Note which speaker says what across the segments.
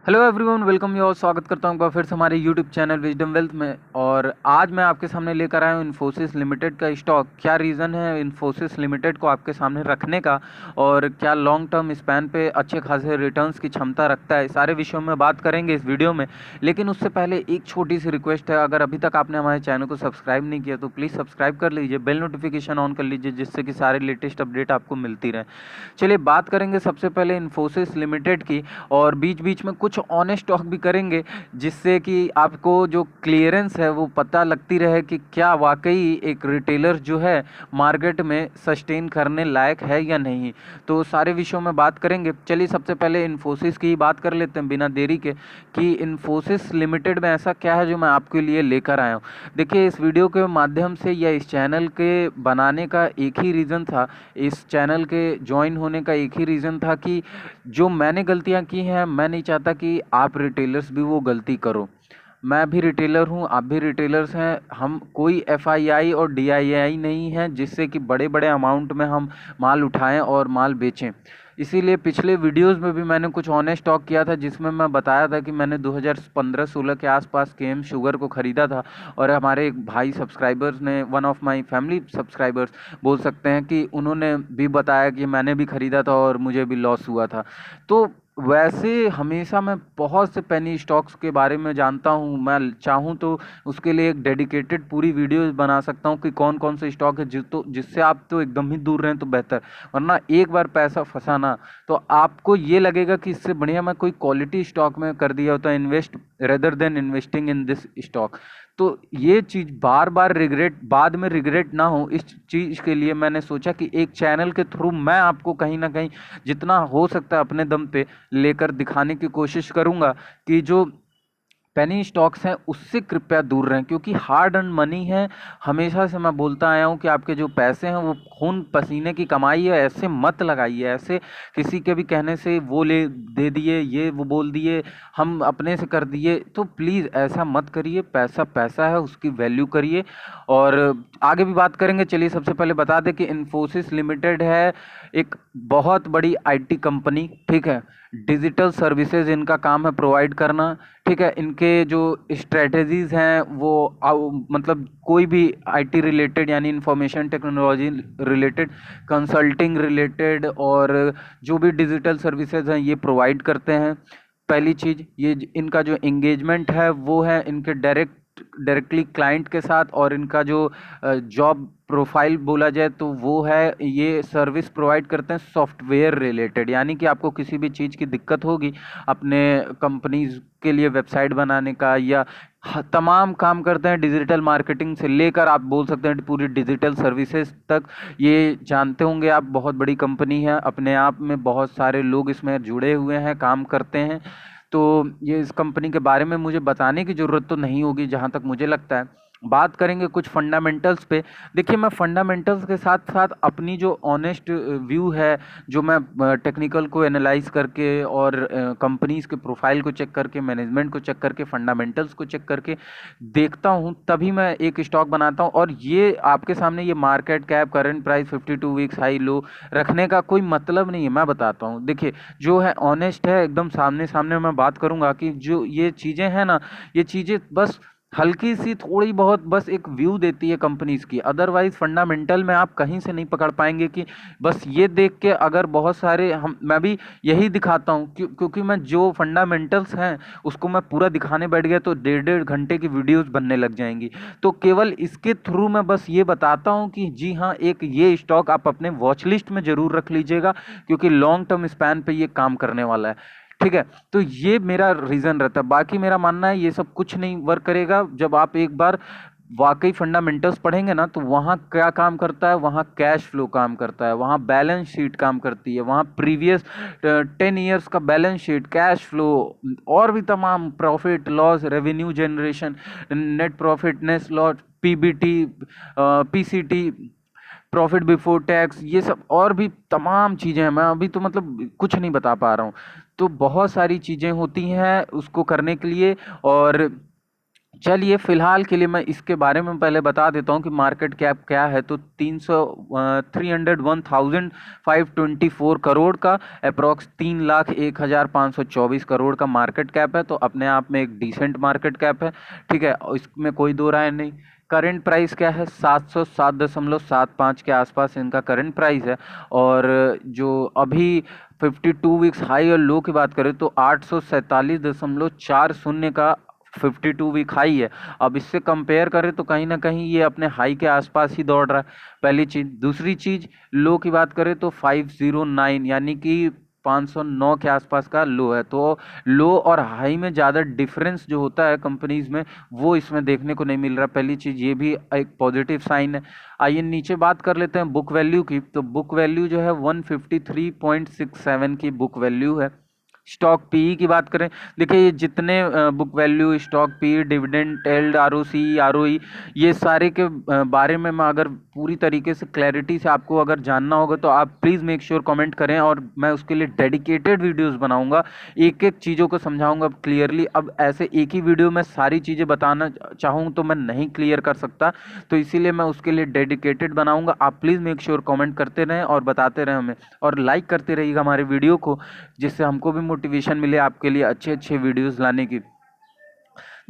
Speaker 1: Hello everyone, welcome you और स्वागत करता हूँ फिर से हमारे यूट्यूब चैनल विजडम वेल्थ में। और आज मैं आपके सामने लेकर आया हूँ इन्फोसिस लिमिटेड का स्टॉक। क्या रीज़न है इन्फोसिस लिमिटेड को आपके सामने रखने का, और क्या लॉन्ग टर्म स्पैन पे अच्छे खासे रिटर्न्स की क्षमता रखता है, सारे विषयों में बात करेंगे इस वीडियो में। लेकिन उससे पहले एक छोटी सी रिक्वेस्ट है, अगर अभी तक आपने हमारे चैनल को सब्सक्राइब नहीं किया तो प्लीज़ सब्सक्राइब कर लीजिए, बेल नोटिफिकेशन ऑन कर लीजिए, जिससे कि सारे लेटेस्ट अपडेट आपको मिलती रहे। चलिए बात करेंगे सबसे पहले इन्फोसिस लिमिटेड की, और बीच बीच में कुछ ऑन स्टॉक भी करेंगे, जिससे कि आपको जो क्लियरेंस है वो पता लगती रहे कि क्या वाकई एक रिटेलर जो है मार्केट में सस्टेन करने लायक है या नहीं। तो सारे विषयों में बात करेंगे। चलिए सबसे पहले इन्फोसिस की ही बात कर लेते हैं बिना देरी के, कि इन्फोसिस लिमिटेड में ऐसा क्या है जो मैं आपके लिए लेकर आया हूँ। देखिए, इस वीडियो के माध्यम से या इस चैनल के बनाने का एक ही रीज़न था, इस चैनल के ज्वाइन होने का एक ही रीज़न था कि जो मैंने गलतियां की हैं, मैं नहीं चाहता कि आप रिटेलर्स भी वो गलती करो। मैं भी रिटेलर हूँ, आप भी रिटेलर्स हैं। हम कोई एफआईआई और डीआईआई नहीं है जिससे कि बड़े बड़े अमाउंट में हम माल उठाएं और माल बेचें। इसीलिए पिछले वीडियोस में भी मैंने कुछ ऑन स्टॉक किया था, जिसमें मैं बताया था कि मैंने 2015-16 के आसपास केएम शुगर को ख़रीदा था। और हमारे एक भाई सब्सक्राइबर्स ने, one of my family subscribers बोल सकते हैं, कि उन्होंने भी बताया कि मैंने भी ख़रीदा था और मुझे भी लॉस हुआ था। तो वैसे हमेशा मैं बहुत से पेनी स्टॉक्स के बारे में जानता हूँ। मैं चाहूँ तो उसके लिए एक डेडिकेटेड पूरी वीडियो बना सकता हूँ कि कौन कौन से स्टॉक है जिससे आप तो एकदम ही दूर रहें तो बेहतर। वरना एक बार पैसा फंसाना तो आपको ये लगेगा कि इससे बढ़िया मैं कोई क्वालिटी स्टॉक में कर दिया होता, invest rather than investing in this stock. तो ये चीज़ बार बार रिग्रेट, बाद में रिग्रेट ना हो, इस चीज़ के लिए मैंने सोचा कि एक चैनल के थ्रू मैं आपको कहीं ना कहीं जितना हो सकता है अपने दम पे लेकर दिखाने की कोशिश करूंगा कि जो पेनी स्टॉक्स हैं उससे कृपया दूर रहें, क्योंकि हार्ड अर्न मनी है। हमेशा से मैं बोलता आया हूँ कि आपके जो पैसे हैं वो खून पसीने की कमाई है, ऐसे मत लगाइए। ऐसे किसी के भी कहने से वो ले दे दिए, ये वो बोल दिए, हम अपने से कर दिए, तो प्लीज़ ऐसा मत करिए। पैसा पैसा है, उसकी वैल्यू करिए। और आगे भी बात करेंगे। चलिए सबसे पहले बता दें कि इन्फोसिस लिमिटेड है एक बहुत बड़ी आईटी कंपनी, ठीक है। डिजिटल सर्विसेज इनका काम है प्रोवाइड करना, ठीक है। इनके जो स्ट्रेटजीज हैं वो मतलब कोई भी आईटी रिलेटेड, यानी information technology related, consulting related, और जो भी डिजिटल सर्विसेज हैं ये प्रोवाइड करते हैं। पहली चीज़ ये इनका जो एंगेजमेंट है वो है इनके डायरेक्टली क्लाइंट के साथ। और इनका जो जॉब प्रोफाइल बोला जाए तो वो है, ये सर्विस प्रोवाइड करते हैं सॉफ्टवेयर रिलेटेड, यानी कि आपको किसी भी चीज़ की दिक्कत होगी अपने कंपनीज के लिए वेबसाइट बनाने का, या तमाम काम करते हैं डिजिटल मार्केटिंग से लेकर, आप बोल सकते हैं पूरी डिजिटल सर्विसेज तक। ये जानते होंगे आप, बहुत बड़ी कंपनी है अपने आप में, बहुत सारे लोग इसमें जुड़े हुए हैं, काम करते हैं। तो ये इस कंपनी के बारे में मुझे बताने की ज़रूरत तो नहीं होगी जहाँ तक मुझे लगता है। बात करेंगे कुछ फंडामेंटल्स पे। देखिए, मैं फंडामेंटल्स के साथ साथ अपनी जो ऑनेस्ट व्यू है, जो मैं टेक्निकल को एनालाइज करके और कंपनीज के प्रोफाइल को चेक करके, मैनेजमेंट को चेक करके, फंडामेंटल्स को चेक करके देखता हूँ, तभी मैं एक स्टॉक बनाता हूँ। और ये आपके सामने ये market cap, current price, 52 weeks high low रखने का कोई मतलब नहीं है। मैं बताता हूँ, देखिए जो है ऑनेस्ट है, एकदम सामने सामने मैं बात करूंगा कि जो ये चीज़ें हैं ना, ये चीज़ें बस हल्की सी थोड़ी बहुत बस एक व्यू देती है कंपनीज की। अदरवाइज फंडामेंटल में आप कहीं से नहीं पकड़ पाएंगे कि बस ये देख के, अगर बहुत सारे मैं भी यही दिखाता हूँ क्योंकि मैं जो फंडामेंटल्स हैं उसको मैं पूरा दिखाने बैठ गया तो 1.5-1.5 घंटे की वीडियोस बनने लग जाएंगी। तो केवल इसके थ्रू मैं बस ये बताता हूँ कि जी हाँ, एक ये स्टॉक आप अपने वॉच लिस्ट में जरूर रख लीजिएगा, क्योंकि लॉन्ग टर्म स्पैन पे ये काम करने वाला है, ठीक है। तो ये मेरा रीज़न रहता है। बाकी मेरा मानना है ये सब कुछ नहीं वर्क करेगा। जब आप एक बार वाकई फंडामेंटल्स पढ़ेंगे ना, तो वहाँ क्या काम करता है, वहाँ कैश फ्लो काम करता है, वहाँ बैलेंस शीट काम करती है, वहाँ प्रीवियस 10 ईयर्स का बैलेंस शीट, कैश फ्लो, और भी तमाम profit loss, revenue generation, net profit, net loss, PBT, PCT, profit before tax, ये सब और भी तमाम चीज़ें हैं। मैं अभी तो मतलब कुछ नहीं बता पा रहा हूँ। तो बहुत सारी चीज़ें होती हैं उसको करने के लिए। और चलिए फ़िलहाल के लिए मैं इसके बारे में पहले बता देता हूँ कि मार्केट कैप क्या है। तो 301,524 करोड़ का अप्रॉक्स 3,01,524 करोड़ का मार्केट कैप है। तो अपने आप में एक डिसेंट मार्केट कैप है, ठीक है, और इसमें कोई दो राय नहीं। करंट प्राइस क्या है, 707.75 के आसपास इनका करंट प्राइस है। और जो अभी 52 वीक्स हाई और लो की बात करें तो 847.40 का 52 वीक हाई है। अब इससे कंपेयर करें तो कहीं ना कहीं ये अपने हाई के आसपास ही दौड़ रहा है, पहली चीज़। दूसरी चीज़, लो की बात करें तो 509 यानी कि 509 के आसपास का लो है। तो लो और हाई में ज़्यादा डिफरेंस जो होता है कंपनीज में, वो इसमें देखने को नहीं मिल रहा। पहली चीज़ ये भी एक पॉजिटिव साइन है। आइए नीचे बात कर लेते हैं बुक वैल्यू की। तो बुक वैल्यू जो है 153.67 की बुक वैल्यू है। स्टॉक पीई की बात करें, देखिए ये जितने book value, stock PE, dividend yield, ROC, ROE, ये सारे के बारे में मैं अगर पूरी तरीके से क्लैरिटी से आपको अगर जानना होगा तो आप प्लीज़ मेक श्योर कमेंट करें, और मैं उसके लिए डेडिकेटेड वीडियोस बनाऊंगा, एक एक चीज़ों को समझाऊंगा क्लियरली। अब ऐसे एक ही वीडियो में सारी चीज़ें बताना चाहूँ तो मैं नहीं क्लियर कर सकता, तो इसीलिए मैं उसके लिए डेडिकेटेड बनाऊंगा। आप प्लीज़ मेक श्योर कमेंट करते रहें और बताते रहें हमें, और लाइक करते रहिएगा हमारे वीडियो को, जिससे हमको भी मोटिवेशन मिले आपके लिए अच्छे अच्छे वीडियोस लाने की।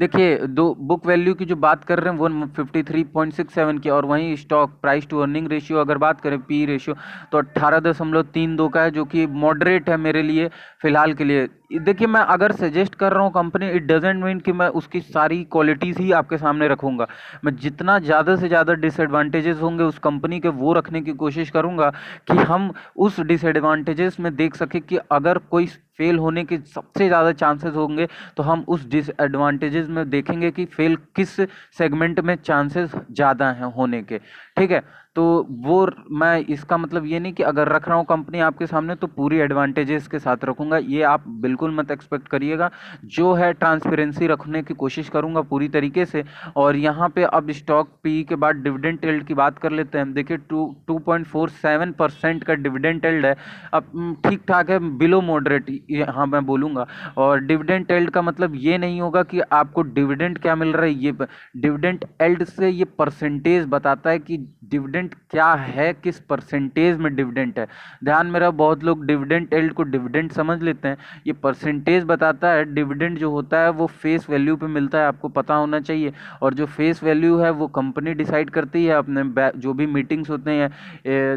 Speaker 1: देखिए दो बुक वैल्यू की जो बात कर रहे हैं 153.67 की, और वहीं stock price to earning ratio अगर बात करें, पी रेशियो, तो 18.32 का है, जो कि मॉडरेट है मेरे लिए फ़िलहाल के लिए। देखिए मैं अगर सजेस्ट कर रहा हूँ कंपनी, इट डजेंट मीन कि मैं उसकी सारी क्वालिटीज़ ही आपके सामने रखूँगा। मैं जितना ज़्यादा से ज़्यादा डिसएडवांटेजेस होंगे उस कंपनी के, वो रखने की कोशिश करूँगा कि हम उस डिसएडवांटेजेस में देख सकें कि अगर कोई फेल होने के सबसे ज़्यादा चांसेस होंगे तो हम उस डिसएडवांटेजेस में देखेंगे कि फेल किस सेगमेंट में चांसेस ज़्यादा हैं होने के, ठीक है। तो वो मैं इसका मतलब ये नहीं कि अगर रख रहा हूँ कंपनी आपके सामने तो पूरी एडवांटेजेस के साथ रखूंगा, ये आप बिल्कुल मत एक्सपेक्ट करिएगा। जो है ट्रांसपेरेंसी रखने की कोशिश करूंगा पूरी तरीके से। और यहाँ पे अब स्टॉक पी के बाद डिविडेंड यील्ड की बात कर लेते हैं। देखिए 2.47% का डिविडेंड यील्ड है। अब ठीक ठाक है, बिलो मॉडरेट यहाँ मैं बोलूँगा। और डिविडेंड यील्ड का मतलब ये नहीं होगा कि आपको डिविडेंड क्या मिल रहा है, ये डिविडेंड यील्ड से ये परसेंटेज बताता है कि डिविडेंड क्या है, किस परसेंटेज में डिविडेंड है। ध्यान में रहा, बहुत लोग डिविडेंड यील्ड को डिविडेंड समझ लेते हैं, ये परसेंटेज बताता है। डिविडेंड जो होता है वो फेस वैल्यू पे मिलता है, आपको पता होना चाहिए। और जो फेस वैल्यू है वो कंपनी डिसाइड करती है अपने जो भी मीटिंग्स होते हैं,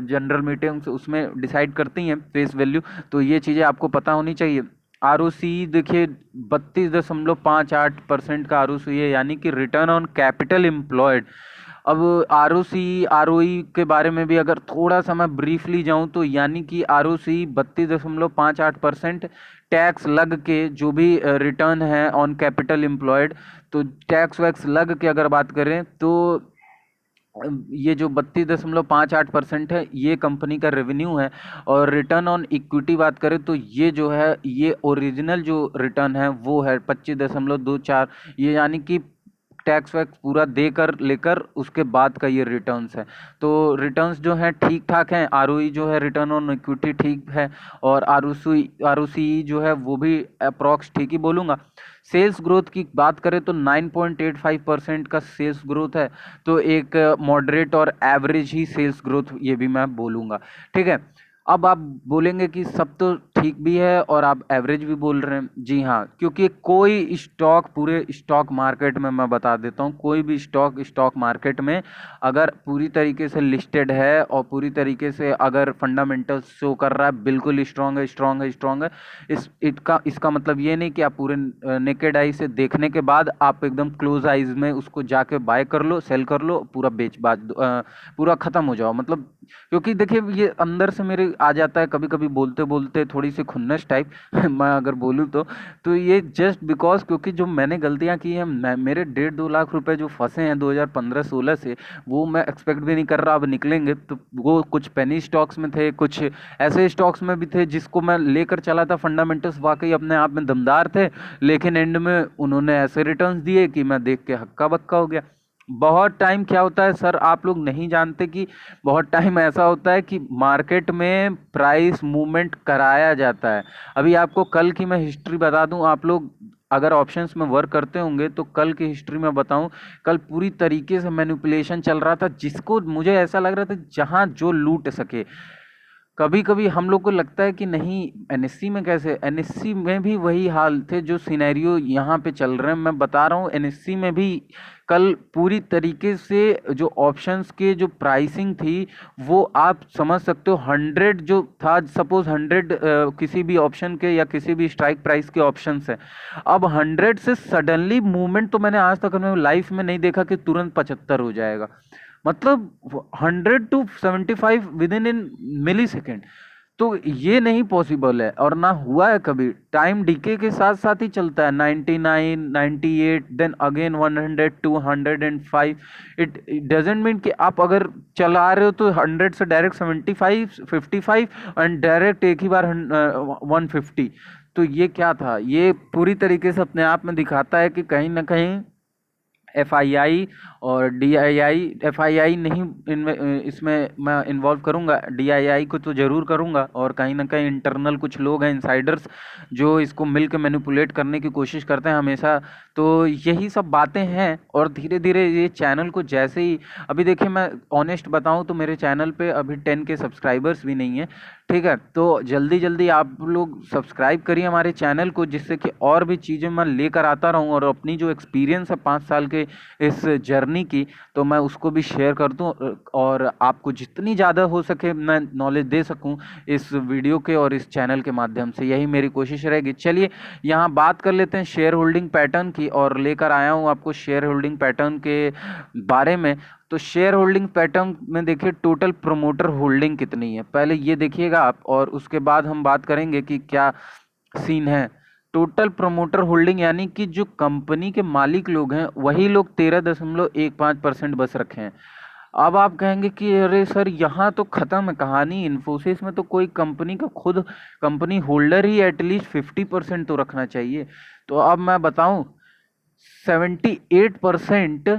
Speaker 1: जनरल मीटिंग्स, उसमें डिसाइड करती हैं फेस वैल्यू। तो ये चीज़ें आपको पता होनी चाहिए। आरओसी देखिए 32.58% का आरओसी है, यानी कि रिटर्न ऑन कैपिटल एम्प्लॉयड। अब आरओसी आरओई के बारे में भी अगर थोड़ा सा मैं ब्रीफली जाऊं तो, यानी कि आरओसी 32.58%, टैक्स लग के जो भी रिटर्न है ऑन कैपिटल एम्प्लॉयड, तो टैक्स वैक्स लग के अगर बात करें तो ये जो 32.58% है ये कंपनी का रेवेन्यू है। और रिटर्न ऑन इक्विटी बात करें तो ये जो है, ये ओरिजिनल जो रिटर्न है वो है 25.24, ये यानी कि टैक्स वैक्स पूरा देकर लेकर उसके बाद का ये रिटर्न्स है। तो रिटर्न्स जो हैं ठीक ठाक हैं, आरओई जो है रिटर्न ऑन इक्विटी ठीक है, और आरओसी जो है वो भी अप्रॉक्स ठीक ही बोलूँगा। सेल्स ग्रोथ की बात करें तो 9.85% का सेल्स ग्रोथ है, तो एक मॉडरेट और एवरेज ही सेल्स ग्रोथ ये भी मैं बोलूँगा, ठीक है। अब आप बोलेंगे कि सब तो ठीक भी है और आप एवरेज भी बोल रहे हैं। जी हाँ, क्योंकि कोई स्टॉक, पूरे स्टॉक मार्केट में मैं बता देता हूँ, कोई भी स्टॉक मार्केट में अगर पूरी तरीके से लिस्टेड है और पूरी तरीके से अगर फंडामेंटल्स शो कर रहा है बिल्कुल स्ट्रांग है, स्ट्रांग है, स्ट्रांग है, इसका मतलब ये नहीं कि आप पूरे नेकेड आई से देखने के बाद आप एकदम क्लोज आइज में उसको जाके बाय कर लो, सेल कर लो, पूरा पूरा ख़त्म हो जाओ, मतलब। क्योंकि देखिए ये अंदर से मेरे आ जाता है कभी कभी बोलते बोलते थोड़ी सी खुन्नस टाइप मैं अगर बोलूँ तो ये जस्ट बिकॉज, क्योंकि जो मैंने गलतियाँ की हैं, मेरे 1.5-2 लाख रुपए जो फंसे हैं 2015-16 से, वो मैं एक्सपेक्ट भी नहीं कर रहा अब निकलेंगे। तो वो कुछ पेनी स्टॉक्स में थे, कुछ ऐसे स्टॉक्स में भी थे जिसको मैं लेकर चला था, फंडामेंटल्स वाकई अपने आप में दमदार थे, लेकिन एंड में उन्होंने ऐसे रिटर्न्स दिए कि मैं देख के हक्का बक्का हो गया। बहुत टाइम क्या होता है सर, आप लोग नहीं जानते कि बहुत टाइम ऐसा होता है कि मार्केट में प्राइस मूवमेंट कराया जाता है। अभी आपको कल की मैं हिस्ट्री बता दूं, आप लोग अगर ऑप्शंस में वर्क करते होंगे तो कल की हिस्ट्री में बताऊं, कल पूरी तरीके से मैनिपुलेशन चल रहा था, जिसको मुझे ऐसा लग रहा था जहां जो लूट सके। कभी कभी हम लोग को लगता है कि नहीं, एनएससी में कैसे, एनएससी में भी वही हाल थे जो सिनेरियो यहाँ पे चल रहे हैं। मैं बता रहा हूँ एनएससी में भी कल पूरी तरीके से जो ऑप्शंस के जो प्राइसिंग थी, वो आप समझ सकते हो 100 जो था, सपोज 100 किसी भी ऑप्शन के या किसी भी स्ट्राइक प्राइस के ऑप्शंस है, अब 100 से सडनली मूवमेंट तो मैंने आज तक अपने लाइफ में नहीं देखा कि तुरंत 75 हो जाएगा। मतलब 100 to 75 within millisecond. तो ये नहीं पॉसिबल है और ना हुआ है कभी। टाइम डीके के साथ साथ ही चलता है, 99, 98, then again 100, 205। It doesn't mean कि आप अगर चला रहे हो तो 100 से डायरेक्ट 75, 55 एंड डायरेक्ट एक ही बार 150। तो ये क्या था, ये पूरी तरीके से अपने आप में दिखाता है कि कहीं ना कहीं एफआईआई और डीआईआई, एफआईआई नहीं इसमें मैं इन्वॉल्व करूंगा, डीआईआई को तो जरूर करूंगा, और कहीं ना कहीं इंटरनल कुछ लोग हैं, इनसाइडर्स, जो इसको मिलकर मैनिपुलेट करने की कोशिश करते हैं हमेशा। तो यही सब बातें हैं और धीरे धीरे ये चैनल को जैसे ही, अभी देखिए मैं ऑनेस्ट बताऊं तो मेरे चैनल पे अभी 10 के सब्सक्राइबर्स भी नहीं है, ठीक है। तो जल्दी जल्दी आप लोग सब्सक्राइब करिए हमारे चैनल को, जिससे कि और भी चीज़ें मैं लेकर आता रहूं और अपनी जो एक्सपीरियंस है 5 साल के इस जर्नी की, तो मैं उसको भी शेयर कर दूं और आपको जितनी ज़्यादा हो सके मैं नॉलेज दे सकूं इस वीडियो के और इस चैनल के माध्यम से, यही मेरी कोशिश रहेगी। चलिए यहाँ बात कर लेते हैं शेयर होल्डिंग पैटर्न की, और लेकर आया हूँ आपको शेयर होल्डिंग पैटर्न के बारे में। तो शेयर होल्डिंग पैटर्न में देखिए टोटल प्रमोटर होल्डिंग कितनी है, पहले ये देखिएगा आप, और उसके बाद हम बात करेंगे कि क्या सीन है। टोटल प्रमोटर होल्डिंग यानी कि जो कंपनी के मालिक लोग हैं वही लोग 13.15% बस रखे हैं। अब आप कहेंगे कि अरे सर यहाँ तो खत्म है कहानी, इन्फोसिस में तो कोई कंपनी का खुद कंपनी होल्डर ही एटलीस्ट 50% तो रखना चाहिए। तो अब मैं बताऊं, 78%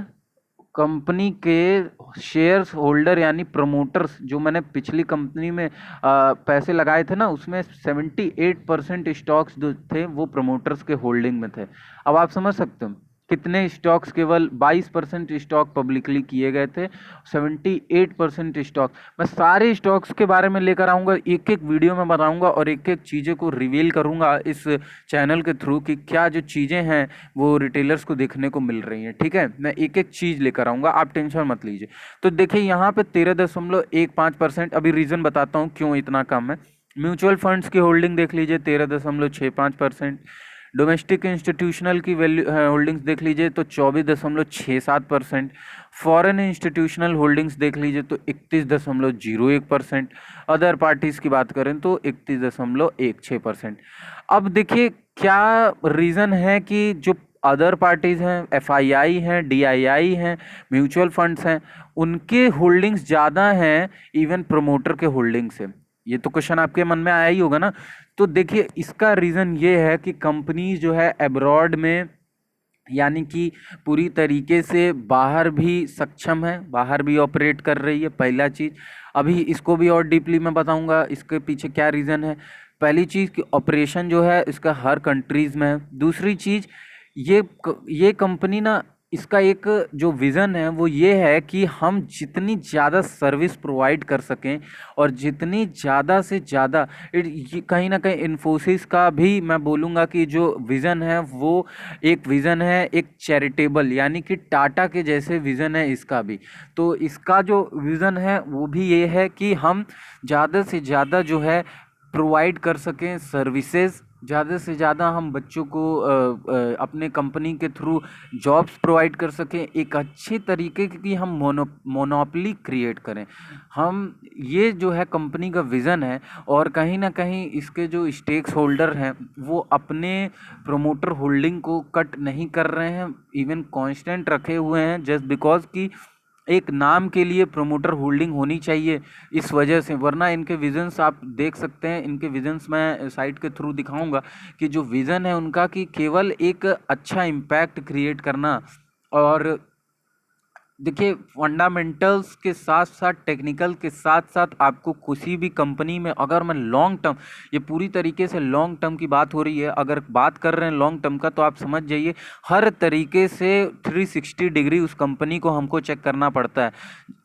Speaker 1: कंपनी के शेयर्स होल्डर यानी प्रमोटर्स, जो मैंने पिछली कंपनी में पैसे लगाए थे ना, उसमें 78% स्टॉक्स जो थे वो प्रमोटर्स के होल्डिंग में थे। अब आप समझ सकते हो कितने स्टॉक्स, केवल 22% स्टॉक पब्लिकली किए गए थे, 78% स्टॉक। मैं सारे स्टॉक्स के बारे में लेकर आऊँगा, एक एक वीडियो में बताऊँगा और एक एक चीज़ें को रिवील करूँगा इस चैनल के थ्रू कि क्या जो चीज़ें हैं वो रिटेलर्स को देखने को मिल रही हैं, ठीक है। मैं एक एक चीज़ लेकर आऊँगा, आप टेंशन मत लीजिए। तो देखिए यहाँ पे 13.15%, अभी रीज़न बताता हूँ क्यों इतना कम है। म्यूचुअल फंड्स की होल्डिंग देख लीजिए 13.65%। डोमेस्टिक इंस्टीट्यूशनल की वैल्यू होल्डिंग्स देख लीजिए तो 24.67%। फॉरेन इंस्टीट्यूशनल होल्डिंग्स देख लीजिए तो 31.01%। अदर पार्टीज़ की बात करें तो 31.16%। अब देखिए क्या रीज़न है कि जो अदर पार्टीज़ हैं, एफआईआई हैं, डीआईआई हैं, म्यूचुअल फंड्स हैं, उनके होल्डिंग्स ज़्यादा हैं इवन प्रमोटर के होल्डिंग से। ये तो क्वेश्चन आपके मन में आया ही होगा ना। तो देखिए इसका रीज़न ये है कि कंपनीज जो है अब्रॉड में, यानी कि पूरी तरीके से बाहर भी सक्षम है, बाहर भी ऑपरेट कर रही है, पहला चीज़। अभी इसको भी और डीपली मैं बताऊंगा इसके पीछे क्या रीज़न है। पहली चीज़ कि ऑपरेशन जो है इसका हर कंट्रीज़ में है। दूसरी चीज़, ये कंपनी ना, इसका एक जो विज़न है वो ये है कि हम जितनी ज़्यादा सर्विस प्रोवाइड कर सकें और जितनी ज़्यादा से ज़्यादा, ये कहीं ना कहीं इन्फोसिस का भी मैं बोलूँगा कि जो विज़न है वो एक विज़न है एक चैरिटेबल, यानी कि टाटा के जैसे विज़न है इसका भी। तो इसका जो विज़न है वो भी ये है कि हम ज़्यादा से ज़्यादा जो है प्रोवाइड कर सकें सर्विसेज, ज़्यादा से ज़्यादा हम बच्चों को अपने कंपनी के थ्रू जॉब्स प्रोवाइड कर सकें, एक अच्छे तरीके की हम मोनोपोली क्रिएट करें। हम, ये जो है कंपनी का विज़न है, और कहीं ना कहीं इसके जो स्टेक्स होल्डर हैं वो अपने प्रोमोटर होल्डिंग को कट नहीं कर रहे हैं, इवन कांस्टेंट रखे हुए हैं, जस्ट बिकॉज कि एक नाम के लिए प्रोमोटर होल्डिंग होनी चाहिए इस वजह से। वरना इनके विजन्स आप देख सकते हैं, इनके विजन्स मैं साइट के थ्रू दिखाऊंगा कि जो विज़न है उनका कि केवल एक अच्छा इम्पैक्ट क्रिएट करना और देखिए, फंडामेंटल्स के साथ साथ टेक्निकल के साथ साथ आपको किसी भी कंपनी में, अगर मैं लॉन्ग टर्म, ये पूरी तरीके से लॉन्ग टर्म की बात हो रही है, अगर बात कर रहे हैं लॉन्ग टर्म का, तो आप समझ जाइए हर तरीके से 360 डिग्री उस कंपनी को हमको चेक करना पड़ता है।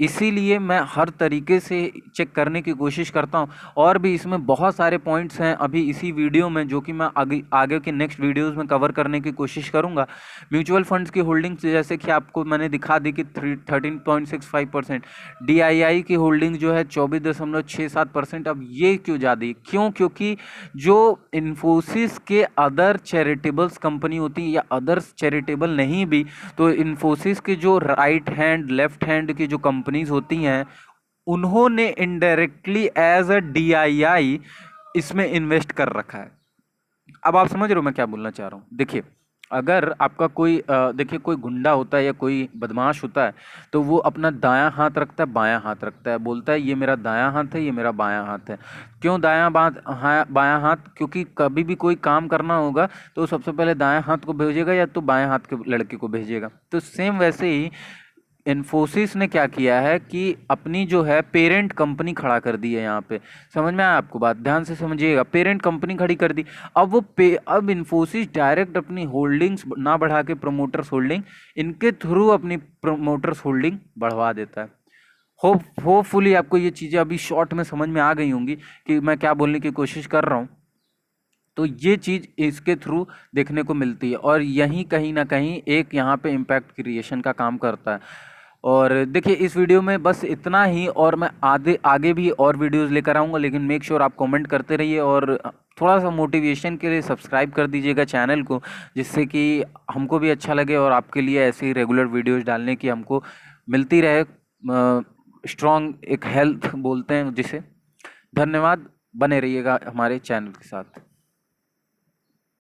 Speaker 1: इसीलिए मैं हर तरीके से चेक करने की कोशिश करता हूँ। और भी इसमें बहुत सारे पॉइंट्स हैं अभी इसी वीडियो में, जो कि मैं आगे आगे के नेक्स्ट वीडियोज़ में कवर करने की कोशिश करूँगा। म्यूचुअल फंड्स की होल्डिंग्स जैसे कि आपको मैंने दिखा दी कि 13.65%, DII की होल्डिंग जो है 24.67%। अब ये क्यों ज़्यादा, क्यों? क्योंकि जो इन्फोसिस के अदर चैरिटेबल्स कंपनी होती है, या अदर्स चैरिटेबल नहीं भी, तो इन्फोसिस के जो राइट हैंड लेफ्ट हैंड की जो कंपनीज होती हैं, उन्होंने इनडायरेक्टली एज अ DII इसमें इन्वेस्ट कर रखा है। अब आप समझ रहे हो मैं क्या बोलना चाह रहा हूँ? देखिए, अगर आपका कोई देखिए कोई गुंडा होता है या कोई बदमाश होता है, तो वो अपना दायां हाथ रखता है, बायां हाथ रखता है, बोलता है ये मेरा दायां हाथ है, ये मेरा बायां हाथ है। क्यों दायां बायां हाथ? क्योंकि कभी भी कोई काम करना होगा तो सबसे पहले दायां हाथ को भेजेगा या तो बायां हाथ के लड़के को भेजेगा। तो सेम वैसे ही इन्फोसिस ने क्या किया है कि अपनी जो है पेरेंट कंपनी खड़ा कर दी है यहाँ पे। समझ में आया आपको बात? ध्यान से समझिएगा, पेरेंट कंपनी खड़ी कर दी। अब इन्फोसिस डायरेक्ट अपनी होल्डिंग्स ना बढ़ा के प्रमोटर्स होल्डिंग, इनके थ्रू अपनी प्रमोटर्स होल्डिंग बढ़वा देता है। होपफुली आपको ये चीज़ें अभी शॉर्ट में समझ में आ गई होंगी कि मैं क्या बोलने की कोशिश कर रहा हूँ। तो ये चीज़ इसके थ्रू देखने को मिलती है, और यही कहीं ना कहीं एक यहाँ पे इम्पैक्ट क्रिएशन का काम करता है। और देखिए, इस वीडियो में बस इतना ही, और मैं आगे आगे भी और वीडियोस लेकर आऊँगा, लेकिन मेक श्योर आप कमेंट करते रहिए, और थोड़ा सा मोटिवेशन के लिए सब्सक्राइब कर दीजिएगा चैनल को, जिससे कि हमको भी अच्छा लगे और आपके लिए ऐसे ही रेगुलर वीडियोस डालने की हमको मिलती रहे। स्ट्रॉन्ग एक हेल्थ बोलते हैं जिसे। धन्यवाद, बने रहिएगा हमारे चैनल के साथ।